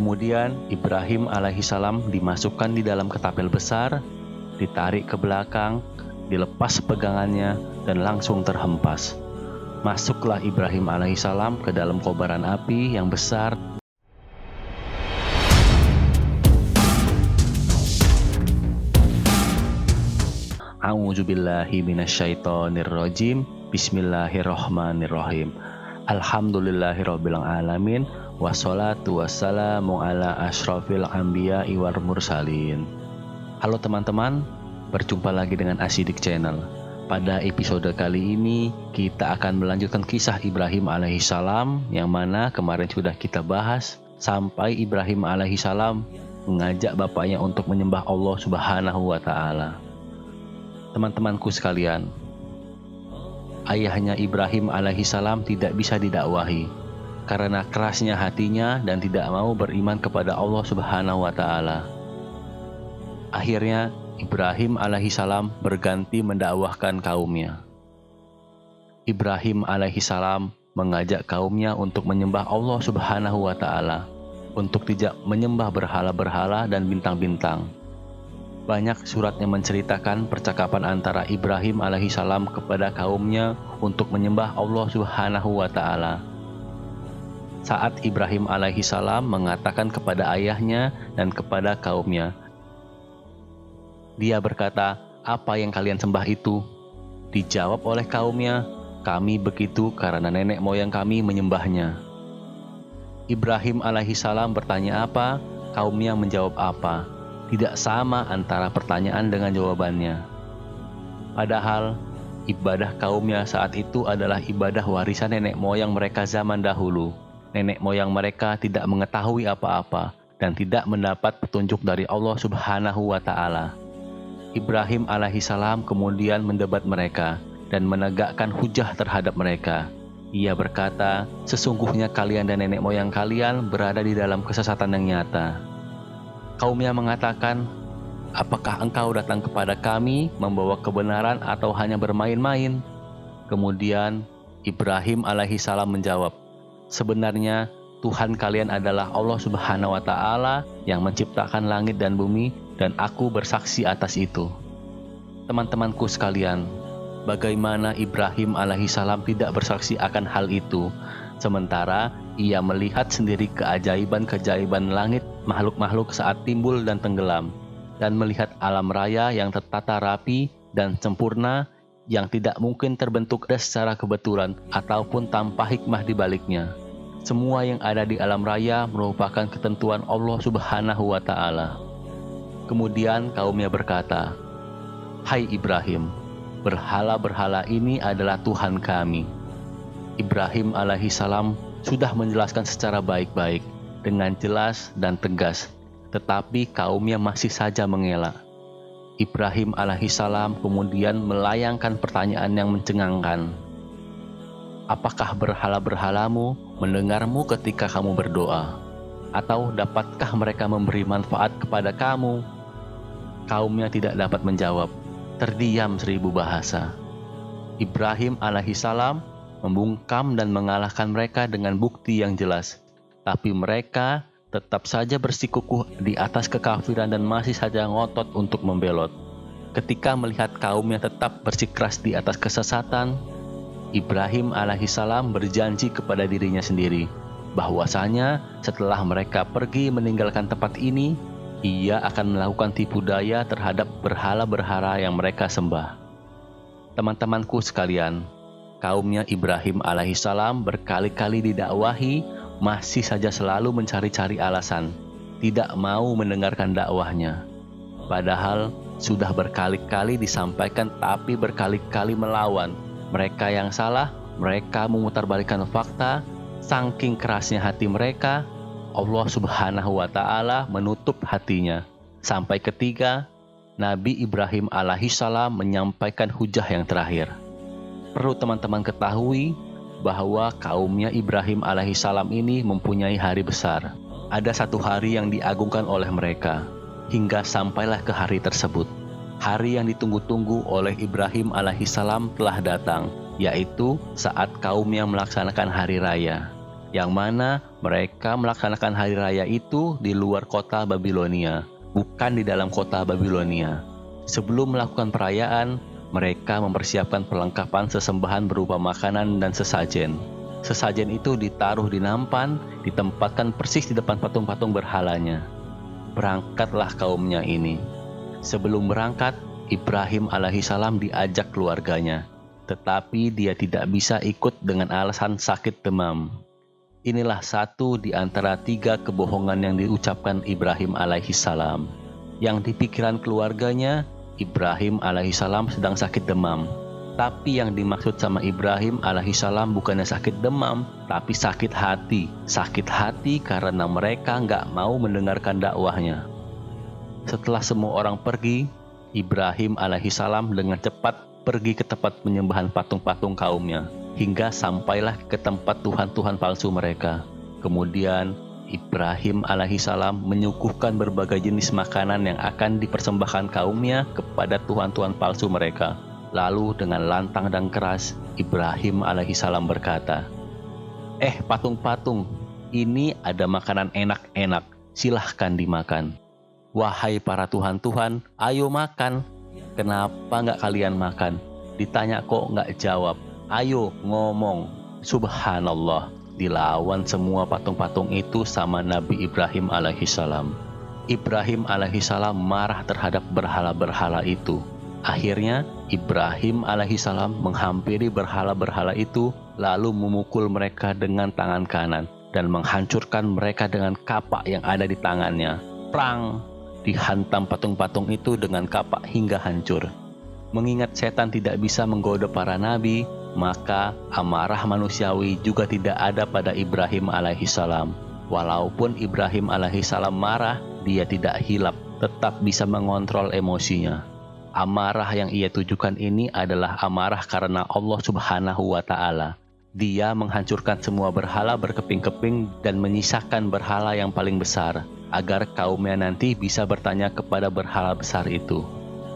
Kemudian Ibrahim alaihissalam dimasukkan di dalam ketapel besar, ditarik ke belakang, dilepas pegangannya, dan langsung terhempas. Masuklah Ibrahim alaihissalam ke dalam kobaran api yang besar. A'udzubillahi minasyaitonirrajim. Bismillahirrahmanirrahim. Alhamdulillahirabbil alamin. Wassalatu wassalamu ala asyrafil anbiya'i wal mursalin. Halo teman-teman, berjumpa lagi dengan Asyidik Channel. Pada episode kali ini kita akan melanjutkan kisah Ibrahim alaihissalam, yang mana kemarin sudah kita bahas sampai Ibrahim alaihissalam mengajak bapaknya untuk menyembah Allah Subhanahu wa ta'ala. Teman-temanku sekalian, ayahnya Ibrahim alaihissalam tidak bisa didakwahi karena kerasnya hatinya dan tidak mau beriman kepada Allah Subhanahu wa ta'ala. Akhirnya Ibrahim alaihissalam berganti mendakwahkan kaumnya. Ibrahim alaihissalam mengajak kaumnya untuk menyembah Allah Subhanahu wa ta'ala, untuk tidak menyembah berhala-berhala dan bintang-bintang. Banyak surat yang menceritakan percakapan antara Ibrahim alaihissalam kepada kaumnya untuk menyembah Allah Subhanahu wa ta'ala. Saat Ibrahim alaihissalam mengatakan kepada ayahnya dan kepada kaumnya, dia berkata, "Apa yang kalian sembah itu?" Dijawab oleh kaumnya, "Kami begitu karena nenek moyang kami menyembahnya." Ibrahim alaihissalam bertanya apa, kaumnya menjawab apa. Tidak sama antara pertanyaan dengan jawabannya. Padahal ibadah kaumnya saat itu adalah ibadah warisan nenek moyang mereka zaman dahulu. Nenek moyang mereka tidak mengetahui apa-apa dan tidak mendapat petunjuk dari Allah Subhanahu wa ta'ala. Ibrahim alaihissalam kemudian mendebat mereka dan menegakkan hujah terhadap mereka. Ia berkata, "Sesungguhnya kalian dan nenek moyang kalian berada di dalam kesesatan yang nyata." Kaumnya mengatakan, "Apakah engkau datang kepada kami membawa kebenaran atau hanya bermain-main?" Kemudian Ibrahim alaihissalam menjawab, "Sebenarnya Tuhan kalian adalah Allah Subhanahu wa ta'ala yang menciptakan langit dan bumi, dan aku bersaksi atas itu." Teman-temanku sekalian, bagaimana Ibrahim alaihissalam tidak bersaksi akan hal itu, sementara ia melihat sendiri keajaiban-keajaiban langit, makhluk-makhluk saat timbul dan tenggelam, dan melihat alam raya yang tertata rapi dan sempurna, yang tidak mungkin terbentuk secara kebetulan ataupun tanpa hikmah di baliknya. Semua yang ada di alam raya merupakan ketentuan Allah Subhanahu wa ta'ala. Kemudian kaumnya berkata, "Hai Ibrahim, berhala-berhala ini adalah Tuhan kami." Ibrahim alaihissalam sudah menjelaskan secara baik-baik, dengan jelas dan tegas, tetapi kaumnya masih saja mengelak. Ibrahim alaihissalam kemudian melayangkan pertanyaan yang mencengangkan. "Apakah berhala-berhalamu mendengarmu ketika kamu berdoa? Atau dapatkah mereka memberi manfaat kepada kamu?" Kaumnya tidak dapat menjawab, terdiam 1000 bahasa. Ibrahim alaihissalam membungkam dan mengalahkan mereka dengan bukti yang jelas, tapi mereka tetap saja bersikukuh di atas kekafiran dan masih saja ngotot untuk membelot. Ketika melihat kaumnya tetap bersikeras di atas kesesatan, Ibrahim alaihissalam berjanji kepada dirinya sendiri bahwasanya setelah mereka pergi meninggalkan tempat ini, ia akan melakukan tipu daya terhadap berhala-berhala yang mereka sembah. Teman-temanku sekalian, kaumnya Ibrahim alaihissalam berkali-kali didakwahi, masih saja selalu mencari-cari alasan, tidak mau mendengarkan dakwahnya. Padahal sudah berkali-kali disampaikan tapi berkali-kali melawan. Mereka yang salah, mereka memutarbalikkan fakta. Saking kerasnya hati mereka, Allah Subhanahu wa ta'ala menutup hatinya. Sampai ketiga, Nabi Ibrahim alaihissalam menyampaikan hujah yang terakhir. Perlu teman-teman ketahui bahwa kaumnya Ibrahim alaihissalam ini mempunyai hari besar. Ada satu hari yang diagungkan oleh mereka, hingga sampailah ke hari tersebut. Hari yang ditunggu-tunggu oleh Ibrahim alaihissalam telah datang, yaitu saat kaumnya melaksanakan hari raya, yang mana Mereka melaksanakan hari raya itu di luar kota Babilonia, bukan di dalam kota Babilonia. Sebelum melakukan perayaan, mereka mempersiapkan perlengkapan sesembahan berupa makanan dan sesajen. Sesajen itu ditaruh di nampan, ditempatkan persis di depan patung-patung berhalanya. Berangkatlah kaumnya ini. Sebelum berangkat, Ibrahim alaihissalam diajak keluarganya, tetapi dia tidak bisa ikut dengan alasan sakit demam. Inilah satu di antara 3 kebohongan yang diucapkan Ibrahim alaihissalam. Yang di pikiran keluarganya, Ibrahim alaihissalam sedang sakit demam. Tapi yang dimaksud sama Ibrahim alaihissalam bukannya sakit demam, tapi sakit hati. Sakit hati karena mereka nggak mau mendengarkan dakwahnya. Setelah semua orang pergi, Ibrahim alaihissalam dengan cepat pergi ke tempat penyembahan patung-patung kaumnya, hingga sampailah ke tempat tuhan-tuhan palsu mereka. Kemudian Ibrahim alaihissalam menyuguhkan berbagai jenis makanan yang akan dipersembahkan kaumnya kepada tuhan-tuhan palsu mereka. Lalu dengan lantang dan keras, Ibrahim alaihissalam berkata, patung-patung, ini ada makanan enak-enak, silahkan dimakan. Wahai para tuhan-tuhan, ayo makan. Kenapa nggak kalian makan? Ditanya kok nggak jawab. Ayo ngomong. Subhanallah, dilawan semua patung-patung itu sama Nabi Ibrahim alaihissalam. Ibrahim alaihissalam marah terhadap berhala-berhala itu. Akhirnya Ibrahim alaihissalam menghampiri berhala-berhala itu, lalu memukul mereka dengan tangan kanan dan menghancurkan mereka dengan kapak yang ada di tangannya. Prang! Dihantam patung-patung itu dengan kapak hingga hancur. Mengingat setan tidak bisa menggoda para nabi, maka amarah manusiawi juga tidak ada pada Ibrahim alaihissalam. Walaupun Ibrahim alaihissalam marah, dia tidak hilap, tetap bisa mengontrol emosinya. Amarah yang ia tujukan ini adalah amarah karena Allah Subhanahu wa Ta'ala. Dia menghancurkan semua berhala berkeping-keping dan menyisakan berhala yang paling besar, agar kaumnya nanti bisa bertanya kepada berhala besar itu.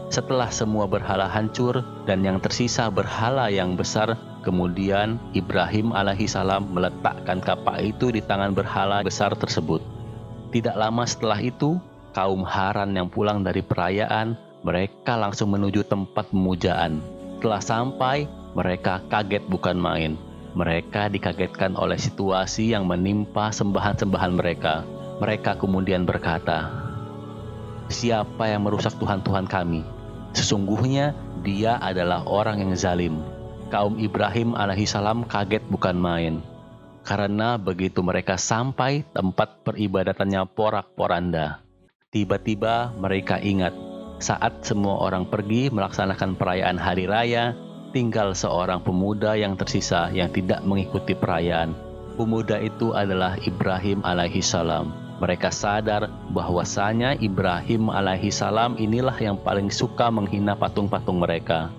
Setelah semua berhala hancur dan yang tersisa berhala yang besar, kemudian Ibrahim alaihissalam meletakkan kapak itu di tangan berhala besar tersebut. Tidak lama setelah itu, kaum Haran yang pulang dari perayaan, mereka langsung menuju tempat pemujaan. Setelah sampai, mereka kaget bukan main. Mereka dikagetkan oleh situasi yang menimpa sembahan-sembahan mereka. Mereka kemudian berkata, "Siapa yang merusak Tuhan-Tuhan kami? Sesungguhnya dia adalah orang yang zalim." Kaum Ibrahim alaihissalam kaget bukan main. Karena begitu mereka sampai, tempat peribadatannya porak-poranda. Tiba-tiba mereka ingat, saat semua orang pergi melaksanakan perayaan hari raya, tinggal seorang pemuda yang tersisa yang tidak mengikuti perayaan. Pemuda itu adalah Ibrahim alaihissalam. Mereka sadar bahwasanya Ibrahim alaihissalam inilah yang paling suka menghina patung-patung mereka.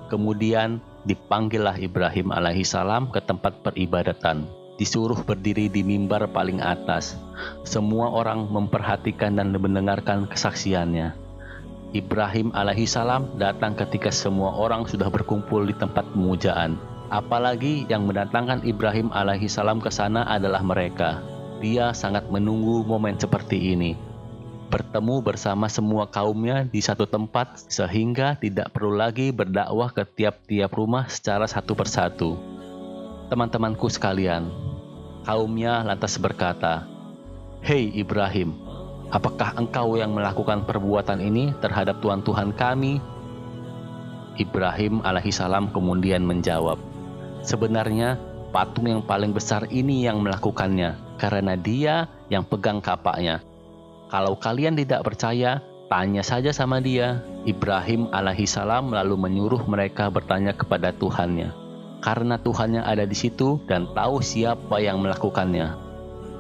Kemudian dipanggillah Ibrahim alaihissalam ke tempat peribadatan. Disuruh berdiri di mimbar paling atas. Semua orang memperhatikan dan mendengarkan kesaksiannya. Ibrahim alaihissalam datang ketika semua orang sudah berkumpul di tempat pemujaan. Apalagi yang mendatangkan Ibrahim alaihissalam ke sana adalah mereka. Dia sangat menunggu momen seperti ini. Bertemu bersama semua kaumnya di satu tempat sehingga tidak perlu lagi berdakwah ke tiap-tiap rumah secara satu persatu. Teman-temanku sekalian, kaumnya lantas berkata, "Hei Ibrahim, apakah engkau yang melakukan perbuatan ini terhadap Tuhan-Tuhan kami?" Ibrahim alaihissalam kemudian menjawab, "Sebenarnya patung yang paling besar ini yang melakukannya, karena dia yang pegang kapaknya. Kalau kalian tidak percaya, tanya saja sama dia." Ibrahim alaihissalam lalu menyuruh mereka bertanya kepada Tuhannya, karena Tuhannya ada di situ dan tahu siapa yang melakukannya.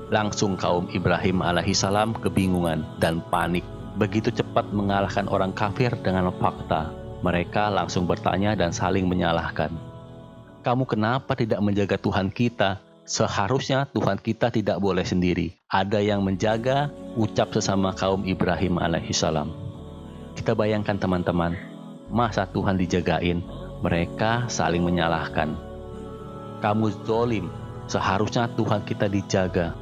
Langsung kaum Ibrahim alaihissalam kebingungan dan panik. Begitu cepat mengalahkan orang kafir dengan fakta. Mereka langsung bertanya dan saling menyalahkan. "Kamu kenapa tidak menjaga Tuhan kita? Seharusnya Tuhan kita tidak boleh sendiri. Ada yang menjaga," ucap sesama kaum Ibrahim alaihissalam. Kita bayangkan teman-teman, masa Tuhan dijagain? Mereka saling menyalahkan. "Kamu zolim, seharusnya Tuhan kita dijaga."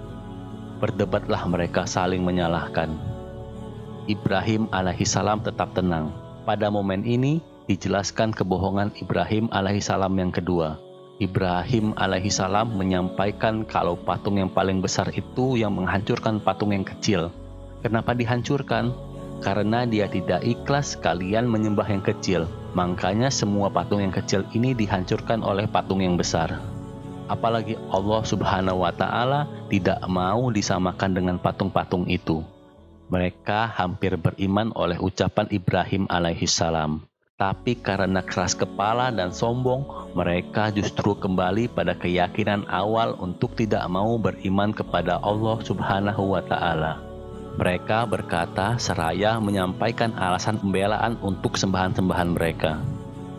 Berdebatlah mereka saling menyalahkan. Ibrahim alaihissalam tetap tenang. Pada momen ini dijelaskan kebohongan Ibrahim alaihissalam yang kedua. Ibrahim alaihissalam menyampaikan kalau patung yang paling besar itu yang menghancurkan patung yang kecil. Kenapa dihancurkan? Karena dia tidak ikhlas kalian menyembah yang kecil. Makanya semua patung yang kecil ini dihancurkan oleh patung yang besar. Apalagi Allah Subhanahu wa Ta'ala tidak mau disamakan dengan patung-patung itu. Mereka hampir beriman oleh ucapan Ibrahim alaihissalam. Tapi karena keras kepala dan sombong, mereka justru kembali pada keyakinan awal untuk tidak mau beriman kepada Allah Subhanahu wa Ta'ala. Mereka berkata seraya menyampaikan alasan pembelaan untuk sembahan-sembahan mereka.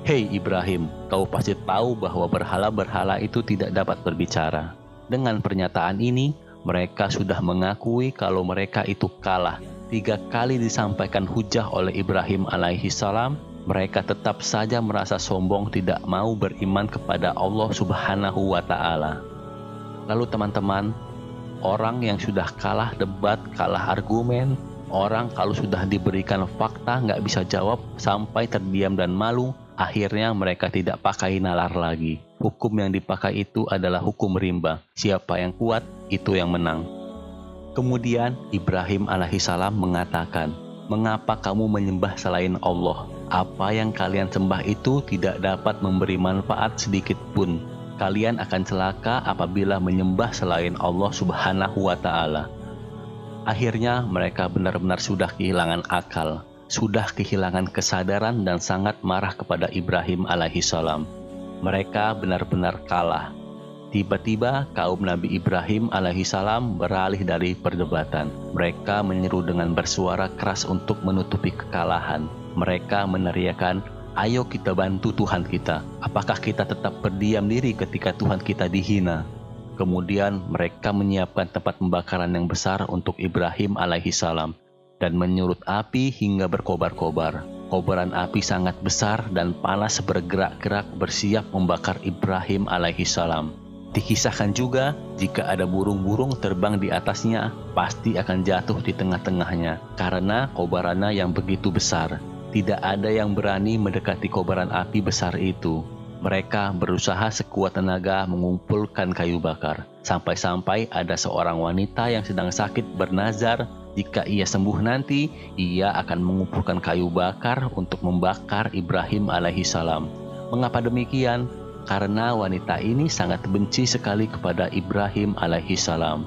Hei Ibrahim, kau pasti tahu bahwa berhala-berhala itu tidak dapat berbicara. Dengan pernyataan ini, mereka sudah mengakui kalau mereka itu kalah. 3 kali disampaikan hujah oleh Ibrahim alaihissalam, mereka tetap saja merasa sombong tidak mau beriman kepada Allah Subhanahu wa Ta'ala. Lalu teman-teman, orang yang sudah kalah debat, kalah argumen, orang kalau sudah diberikan fakta nggak bisa jawab sampai terdiam dan malu, akhirnya mereka tidak pakai nalar lagi. Hukum yang dipakai itu adalah hukum rimba. Siapa yang kuat, itu yang menang. Kemudian Ibrahim alaihissalam mengatakan, "Mengapa kamu menyembah selain Allah? Apa yang kalian sembah itu tidak dapat memberi manfaat sedikit pun. Kalian akan celaka apabila menyembah selain Allah Subhanahu wa Ta'ala." Akhirnya mereka benar-benar sudah kehilangan akal, sudah kehilangan kesadaran dan sangat marah kepada Ibrahim alaihissalam. Mereka benar-benar kalah. Tiba-tiba kaum Nabi Ibrahim alaihissalam beralih dari perdebatan. Mereka menyeru dengan bersuara keras untuk menutupi kekalahan. Mereka meneriakan, "Ayo kita bantu Tuhan kita. Apakah kita tetap berdiam diri ketika Tuhan kita dihina?" Kemudian mereka menyiapkan tempat pembakaran yang besar untuk Ibrahim alaihissalam dan menyulut api hingga berkobar-kobar. Kobaran api sangat besar dan panas bergerak-gerak bersiap membakar Ibrahim alaihissalam. Dikisahkan juga, jika ada burung-burung terbang di atasnya, pasti akan jatuh di tengah-tengahnya karena kobarannya yang begitu besar. Tidak ada yang berani mendekati kobaran api besar itu. Mereka berusaha sekuat tenaga mengumpulkan kayu bakar. Sampai-sampai ada seorang wanita yang sedang sakit bernazar, jika ia sembuh nanti, ia akan mengumpulkan kayu bakar untuk membakar Ibrahim alaihissalam. Mengapa demikian? Karena wanita ini sangat benci sekali kepada Ibrahim alaihissalam.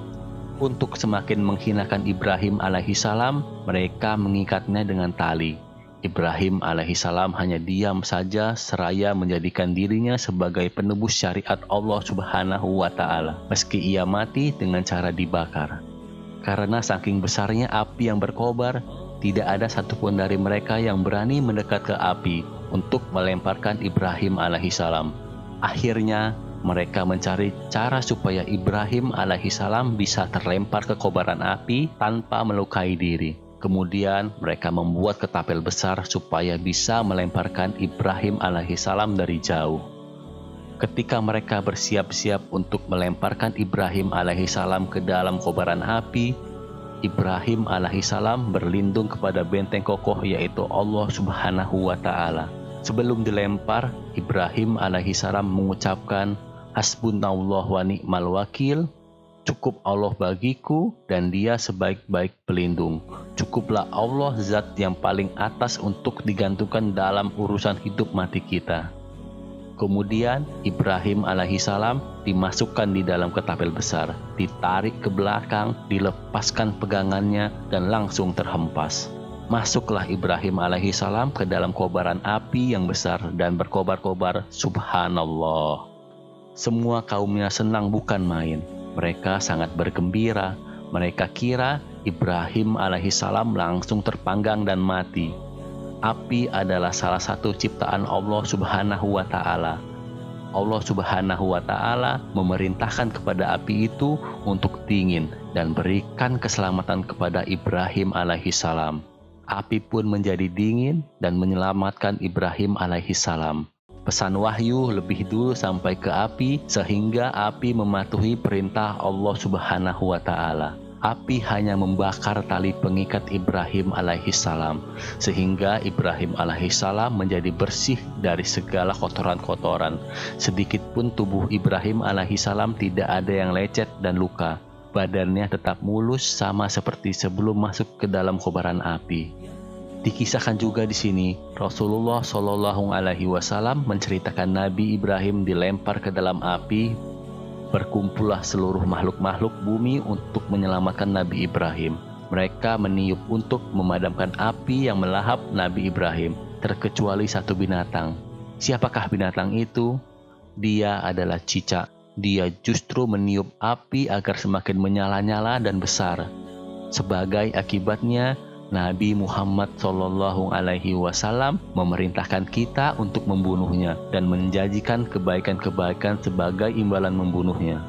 Untuk semakin menghinakan Ibrahim alaihissalam, mereka mengikatnya dengan tali. Ibrahim alaihissalam hanya diam saja seraya menjadikan dirinya sebagai penebus syariat Allah Subhanahu wa Ta'ala, meski ia mati dengan cara dibakar. Karena saking besarnya api yang berkobar, tidak ada satupun dari mereka yang berani mendekat ke api untuk melemparkan Ibrahim alaihissalam. Akhirnya, mereka mencari cara supaya Ibrahim alaihissalam bisa terlempar ke kobaran api tanpa melukai diri. Kemudian, mereka membuat ketapel besar supaya bisa melemparkan Ibrahim alaihissalam dari jauh. Ketika mereka bersiap-siap untuk melemparkan Ibrahim alaihissalam ke dalam kobaran api, Ibrahim alaihissalam berlindung kepada benteng kokoh yaitu Allah Subhanahu wa Ta'ala. Sebelum dilempar, Ibrahim alaihissalam mengucapkan, "Hasbunallah wa ni'mal wakil." Cukup Allah bagiku dan Dia sebaik-baik pelindung. Cukuplah Allah zat yang paling atas untuk digantungkan dalam urusan hidup mati kita. Kemudian Ibrahim alaihissalam dimasukkan di dalam ketapel besar, ditarik ke belakang, dilepaskan pegangannya dan langsung terhempas. Masuklah Ibrahim alaihissalam ke dalam kobaran api yang besar dan berkobar-kobar. Subhanallah. Semua kaumnya senang bukan main. Mereka sangat bergembira. Mereka kira Ibrahim alaihissalam langsung terpanggang dan mati. Api adalah salah satu ciptaan Allah Subhanahu wa Ta'ala. Allah Subhanahu wa Ta'ala memerintahkan kepada api itu untuk dingin dan berikan keselamatan kepada Ibrahim alaihissalam. Api pun menjadi dingin dan menyelamatkan Ibrahim alaihissalam. Pesan wahyu lebih dulu sampai ke api sehingga api mematuhi perintah Allah Subhanahu wa Ta'ala. Api hanya membakar tali pengikat Ibrahim alaihissalam, sehingga Ibrahim alaihissalam menjadi bersih dari segala kotoran-kotoran. Sedikit pun tubuh Ibrahim alaihissalam tidak ada yang lecet dan luka. Badannya tetap mulus sama seperti sebelum masuk ke dalam kobaran api. Dikisahkan juga di sini, Rasulullah Shallallahu Alaihi Wasallam menceritakan Nabi Ibrahim dilempar ke dalam api. Berkumpullah seluruh makhluk-makhluk bumi untuk menyelamatkan Nabi Ibrahim. Mereka meniup untuk memadamkan api yang melahap Nabi Ibrahim, terkecuali satu binatang. Siapakah binatang itu? Dia adalah cicak. Dia justru meniup api agar semakin menyala-nyala dan besar. Sebagai akibatnya, Nabi Muhammad SAW memerintahkan kita untuk membunuhnya dan menjanjikan kebaikan-kebaikan sebagai imbalan membunuhnya.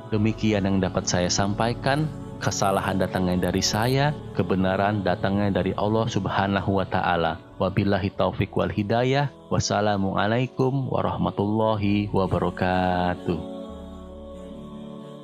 Demikian yang dapat saya sampaikan. Kesalahan datangnya dari saya, kebenaran datangnya dari Allah Subhanahu wa Ta'ala. Wabillahi taufik wal hidayah. Wassalamualaikum warahmatullahi wabarakatuh.